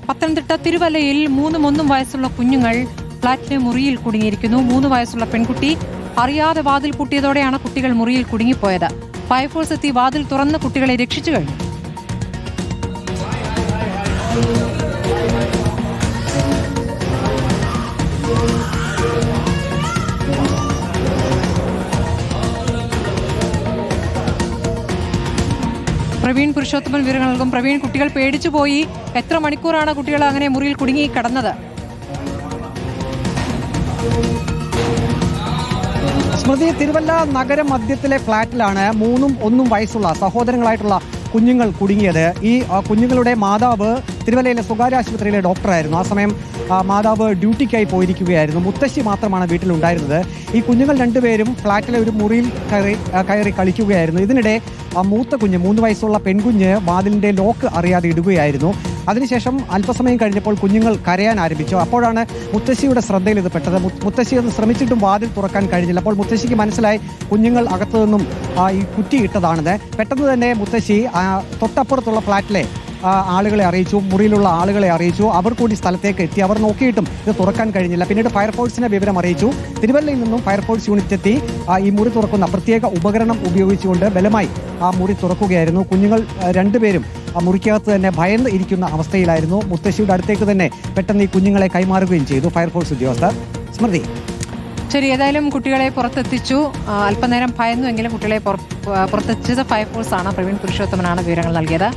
പത്തനംതിട്ട തിരുവല്ലയിൽ 3-1 വയസ്സുള്ള കുഞ്ഞുങ്ങൾ ഫ്ളാറ്റിലെ മുറിയിൽ കുടുങ്ങിയിരിക്കുന്നു. 3 വയസ്സുള്ള പെൺകുട്ടി അറിയാതെ വാതിൽ പൂട്ടിയതോടെയാണ് കുട്ടികൾ മുറിയിൽ കുടുങ്ങിപ്പോയത്. ഫയർഫോഴ്സ് എത്തി വാതിൽ തുറന്ന് കുട്ടികളെ രക്ഷിച്ചു കഴിഞ്ഞു. പ്രവീൺ പുരുഷോത്തമൻ വിവരങ്ങൾ നൽകും. പ്രവീൺ, കുട്ടികൾ പേടിച്ചു പോയി. എത്ര മണിക്കൂറാണ് കുട്ടികൾ അങ്ങനെ മുറിയിൽ കുടുങ്ങി കിടന്നത്? സ്മൃതി, തിരുവല്ല നഗര മധ്യത്തിലെ ഫ്ളാറ്റിലാണ് 3-1 വയസ്സുള്ള സഹോദരങ്ങളായിട്ടുള്ള കുഞ്ഞുങ്ങൾ കുടുങ്ങിയത്. ഈ കുഞ്ഞുങ്ങളുടെ മാതാവ് തിരുവല്ലയിലെ സ്വകാര്യ ആശുപത്രിയിലെ ഡോക്ടറായിരുന്നു. ആ സമയം മാതാവ് ഡ്യൂട്ടിക്കായി പോയിരിക്കുകയായിരുന്നു. മുത്തശ്ശി മാത്രമാണ് വീട്ടിലുണ്ടായിരുന്നത്. ഈ കുഞ്ഞുങ്ങൾ രണ്ടുപേരും ഫ്ളാറ്റിലെ ഒരു മുറിയിൽ കയറി കളിക്കുകയായിരുന്നു. ഇതിനിടെ മൂത്ത കുഞ്ഞ് 3 വയസ്സുള്ള പെൺകുഞ്ഞ് വാതിലിൻ്റെ ലോക്ക് അറിയാതെ ഇടുകയായിരുന്നു. അതിനുശേഷം അല്പസമയം കഴിഞ്ഞപ്പോൾ കുഞ്ഞുങ്ങൾ കരയാൻ ആരംഭിച്ചു. അപ്പോഴാണ് മുത്തശ്ശിയുടെ ശ്രദ്ധയിൽ ഇത് പെട്ടത്. മുത്തശ്ശി ഒന്ന് ശ്രമിച്ചിട്ടും വാതിൽ തുറക്കാൻ കഴിഞ്ഞില്ല. അപ്പോൾ മുത്തശ്ശിക്ക് മനസ്സിലായി കുഞ്ഞുങ്ങൾ അകത്തു നിന്നും ഈ കുറ്റിയിട്ടതാണെന്ന്. പെട്ടെന്ന് തന്നെ മുത്തശ്ശി തൊട്ടപ്പുറത്തുള്ള ഫ്ളാറ്റിലെ ആളുകളെ അറിയിച്ചു, മുറിയിലുള്ള ആളുകളെ അറിയിച്ചു. അവർ കൂടി സ്ഥലത്തേക്ക് എത്തി. അവർ നോക്കിയിട്ടും ഇത് തുറക്കാൻ കഴിഞ്ഞില്ല. പിന്നീട് ഫയർഫോഴ്സിനെ വിവരം അറിയിച്ചു. തിരുവല്ലയിൽ നിന്നും ഫയർഫോഴ്സ് യൂണിറ്റ് എത്തി ഈ മുറി തുറക്കുന്ന പ്രത്യേക ഉപകരണം ഉപയോഗിച്ചുകൊണ്ട് ബലമായി ആ മുറി തുറക്കുകയായിരുന്നു. കുഞ്ഞുങ്ങൾ രണ്ടുപേരും മുറിക്കകത്ത് തന്നെ ഭയന്ന് ഇരിക്കുന്ന അവസ്ഥയിലായിരുന്നു. മുത്തശ്ശിയുടെ അടുത്തേക്ക് തന്നെ പെട്ടെന്ന് ഈ കുഞ്ഞുങ്ങളെ കൈമാറുകയും ചെയ്തു ഫയർഫോഴ്സ് ഉദ്യോഗസ്ഥർ. സ്മൃതി, ശരി, ഏതായാലും കുട്ടികളെ പുറത്തെത്തിച്ചു. അല്പനേരം ഭയന്നുവെങ്കിലും കുട്ടികളെ പുറത്തെത്തിച്ചത് ഫയർഫോഴ്സാണ്. പ്രവീൺ പുരുഷോത്തമനാണ് വിവരങ്ങൾ നൽകിയത്.